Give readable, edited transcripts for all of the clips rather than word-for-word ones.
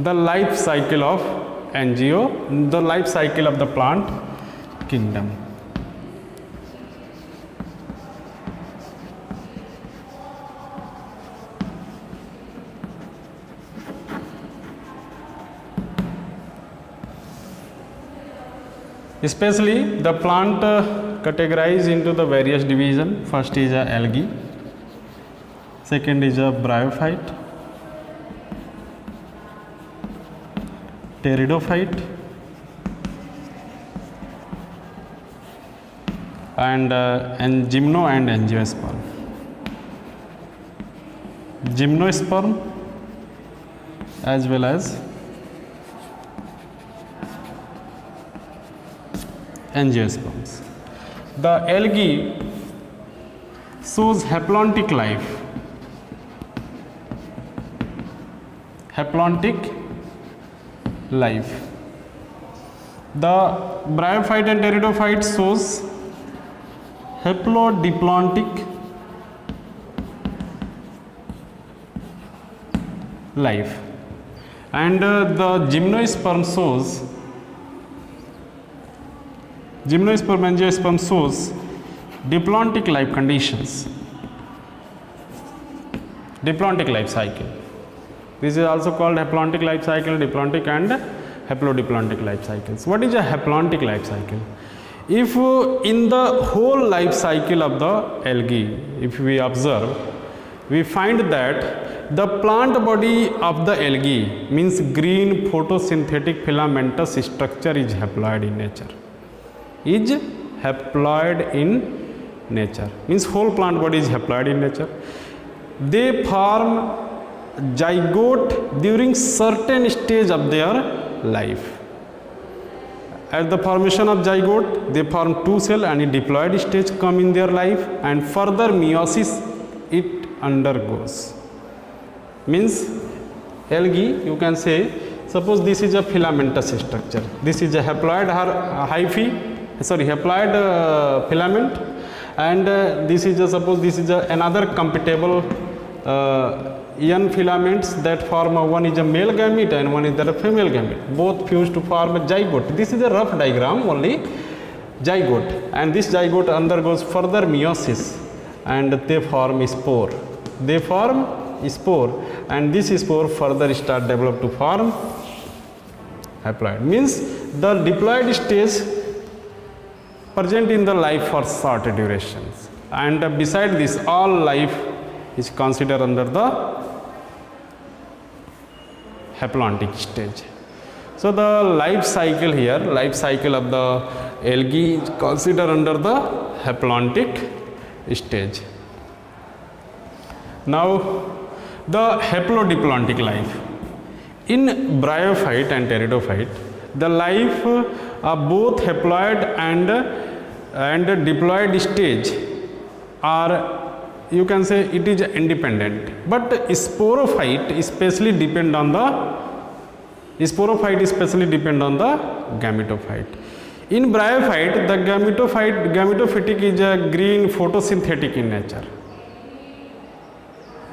the life cycle of NGO, the life cycle of the plant kingdom. Especially the plant categorized into the various division. First is a algae, second is a bryophyte, pteridophyte, and gymno and angiosperm. Gymnosperm as well as angiosperms. The algae shows haplontic life. Haplontic life. The bryophyte and pteridophyte shows haplodiplontic life, and the gymnosperm shows Gymnosperm and angiosperm shows diplontic life conditions, diplontic life cycle. This is also called haplontic life cycle, diplontic and haplodiplontic life cycles. What is a haplontic life cycle? If in the whole life cycle of the algae, if we observe, we find that the plant body of the algae, means green photosynthetic filamentous structure, is haploid in nature. Is haploid in nature, means whole plant body is haploid in nature. They form zygote during certain stage of their life. At the formation of zygote, they form two cell and a diploid stage come in their life, and further meiosis it undergoes. Means algae, you can say, suppose this is a filamentous structure, this is a haploid haploid filament, and this is a, suppose this is another compatible N filaments that form one is a male gamete and one is a female gamete, both fuse to form a zygote. This is a rough diagram, only zygote, and this zygote undergoes further meiosis and they form spore. They form spore, and this spore further start develop to form haploid. Means the diploid stage present in the life for short durations, and beside this all life is considered under the haplontic stage. So the life cycle here, life cycle of the algae is considered under the haplontic stage. Now the haplodiplontic life. In bryophyte and pteridophyte, the life of both haploid and diploid stage are, you can say, it is independent, but sporophyte especially depend on the gametophyte. In bryophyte, the gametophytic is a green photosynthetic in nature,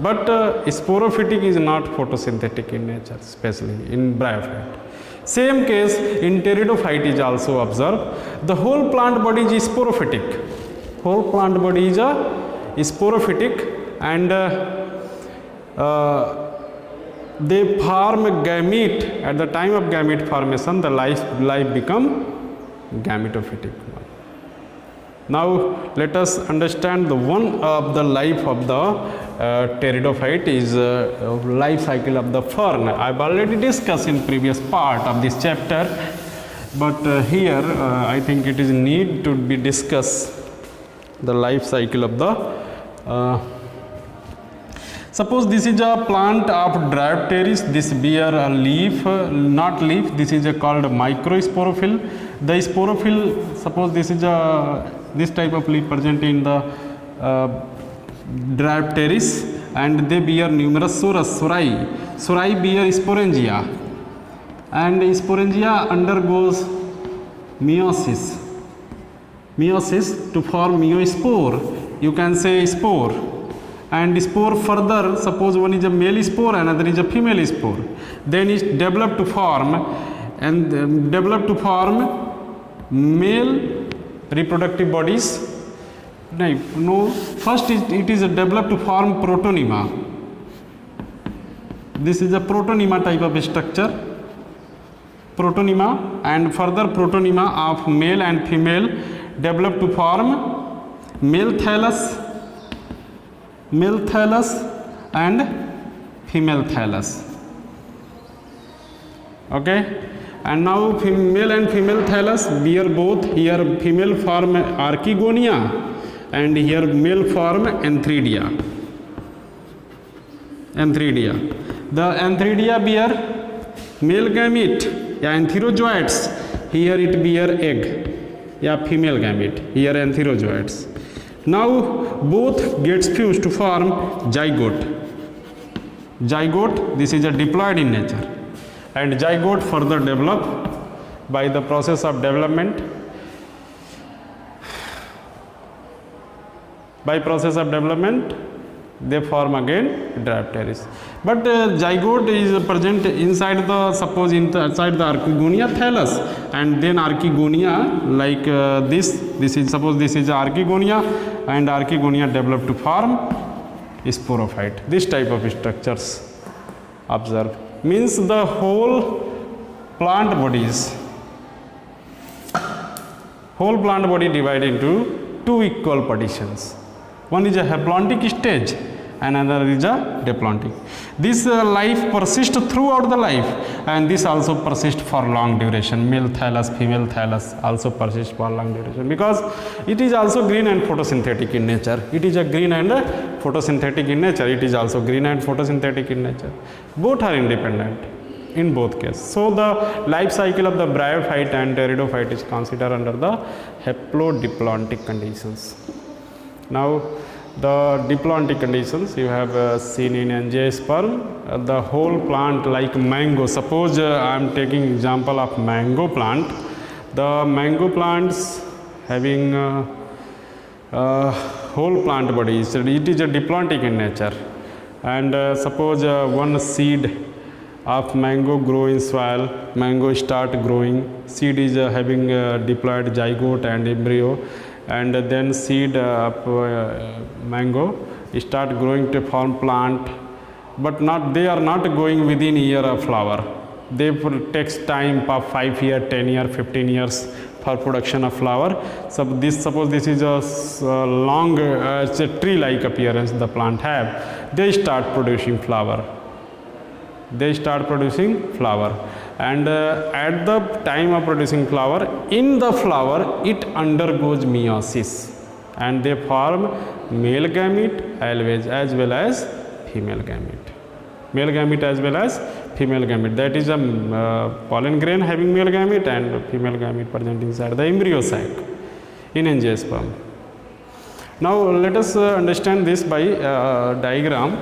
but sporophytic is not photosynthetic in nature, especially in bryophyte. Same case in pteridophyte is also observed. The whole plant body is sporophytic. Whole plant body is sporophytic, and they form gamete. At the time of gamete formation, the life become gametophytic. Now let us understand the one of the life of the pteridophyte is life cycle of the fern. I have already discussed in previous part of this chapter, but here I think it is need to be discussed the life cycle of the suppose this is a plant of Dryopteris. This bear a leaf, not leaf, this is called microsporophyll. The sporophyll, suppose this is this type of leaf present in the Dryopteris, and they bear numerous sorai. Sorai bear sporangia, and sporangia undergoes meiosis to form meiospore. You can say spore, and spore further, suppose one is a male spore, another is a female spore, then it develop to form male reproductive bodies. No, first it is developed to form protonema. This is a protonema type of structure, protonema, and further protonema of male and female develop to form male thallus and female thallus. Okay, and now male and female thallus bear both, here female form archegonia and here male form antheridia. The antheridia bear male gamete, antherozoites, here it bear egg, female gamete, here antherozoites. Now both gets fused to form zygote. This is a diploid in nature, and zygote further develop by the process of development. They form again Diapteris. But zygote is present inside the, suppose inside the archegonia thallus, and then archegonia like this is, suppose this is archegonia, and archegonia develop to form sporophyte. This type of structures observe, means the whole plant body divided into two equal partitions. One is a haplontic stage, another is a diplontic. This life persists throughout the life, and this also persists for long duration. Male thallus, female thallus also persists for long duration, because it is also green and photosynthetic in nature. It is a green and photosynthetic in nature. It is also green and photosynthetic in nature. Both are independent in both cases. So the life cycle of the bryophyte and pteridophyte is considered under the haplodiplontic conditions. Now the diplontic conditions you have seen in angiosperm, the whole plant like mango. Suppose I am taking example of mango plant. The mango plants having whole plant body, so it is a diplontic in nature. And suppose one seed of mango grow in soil, mango start growing, seed is having diploid zygote and embryo, and then seed of mango start growing to form plant, but they are not going within a year of flower. They takes time of 5 years, 10 years, 15 years for production of flower. So suppose this is a long it's a tree like appearance the plant have, they start producing flower. And at the time of producing flower, in the flower it undergoes meiosis, and they form male gamete as well as female gamete. That is a pollen grain having male gamete and female gamete present inside the embryo sac in angiosperm. Now let us understand this by diagram.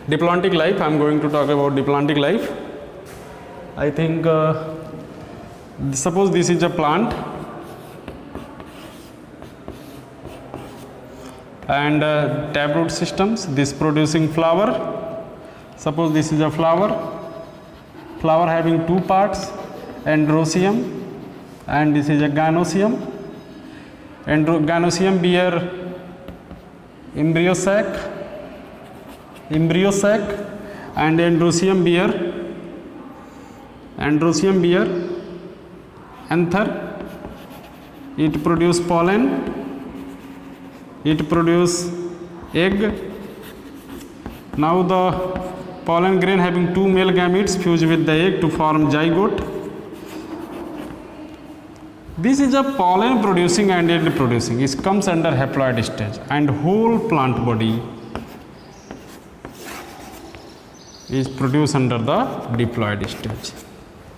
Diplontic life, I am going to talk about diplontic life. I think suppose this is a plant, and taproot systems, this producing flower. Suppose this is a flower having two parts, androecium, and this is a gynoecium. Gynoecium bear embryo sac, and androecium bear anther. It produce pollen, it produce egg. Now the pollen grain having two male gametes fuse with the egg to form zygote. This is a pollen producing and egg producing. It comes under haploid stage, and whole plant body is produced under the diploid stage.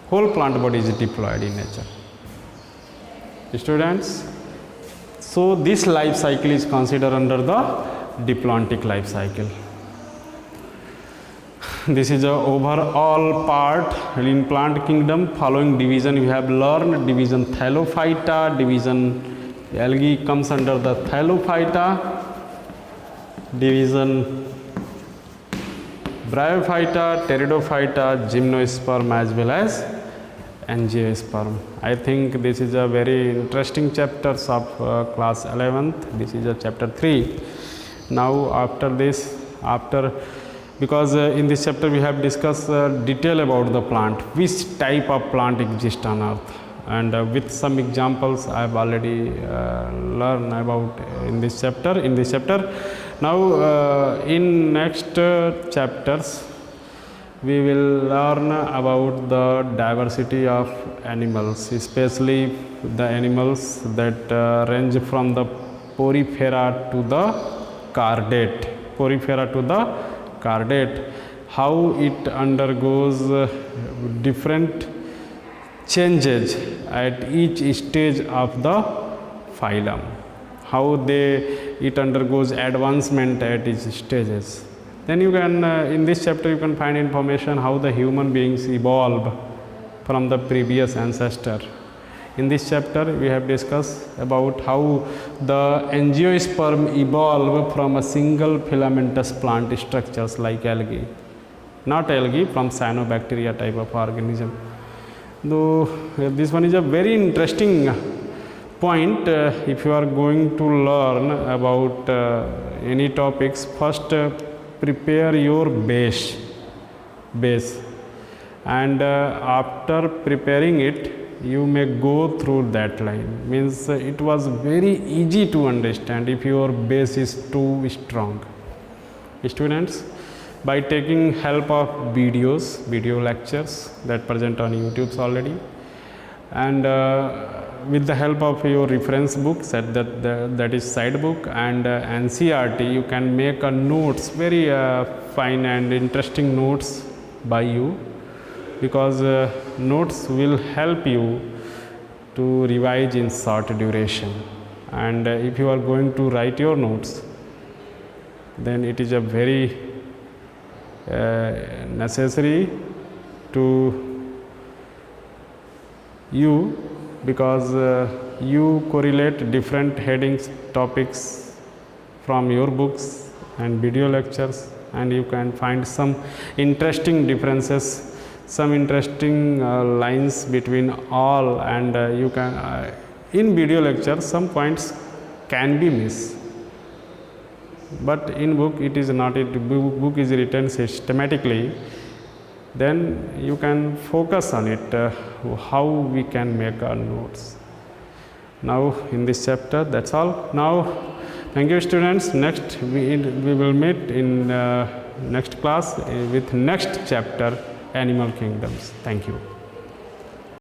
Whole plant body is diploid in nature. Students, so this life cycle is considered under the diplontic life cycle. This is a overall part in plant kingdom. Following division you have learned: division Thallophyta, division algae comes under the Thallophyta, division Bryophyta, Pteridophyta, Gymnosperm as well as Angiosperm. I think this is a very interesting chapters of class 11th. This is a chapter 3. Now after this, because in this chapter we have discussed detail about the plant, which type of plant exists on earth, and with some examples I have already learned about in this chapter. Now in next chapters we will learn about the diversity of animals, especially the animals that range from the porifera to the chordate. How it undergoes different changes at each stage of the phylum, how it undergoes advancement at each stages. Then you can in this chapter you can find information how the human beings evolve from the previous ancestor. In this chapter we have discussed about how the angiosperm evolve from a single filamentous plant structures like algae, not algae, from cyanobacteria type of organism. Though this one is a very interesting point. If you are going to learn about any topics, first prepare your base, and after preparing it you may go through that line. Means it was very easy to understand if your base is too strong. Students, by taking help of video lectures that present on YouTube already, and with the help of your reference books that is side book and NCERT, you can make a notes, very fine and interesting notes by you, because notes will help you to revise in short duration. And if you are going to write your notes, then it is a very necessary to you, because you correlate different headings, topics from your books and video lectures, and you can find some interesting differences, some interesting lines between all, and you can in video lecture some points can be missed, but in book it is not. Book is written systematically, then you can focus on it, how we can make our notes. Now in this chapter, that's all. Now thank you students. Next we will meet in next class with next chapter, animal kingdoms. Thank you.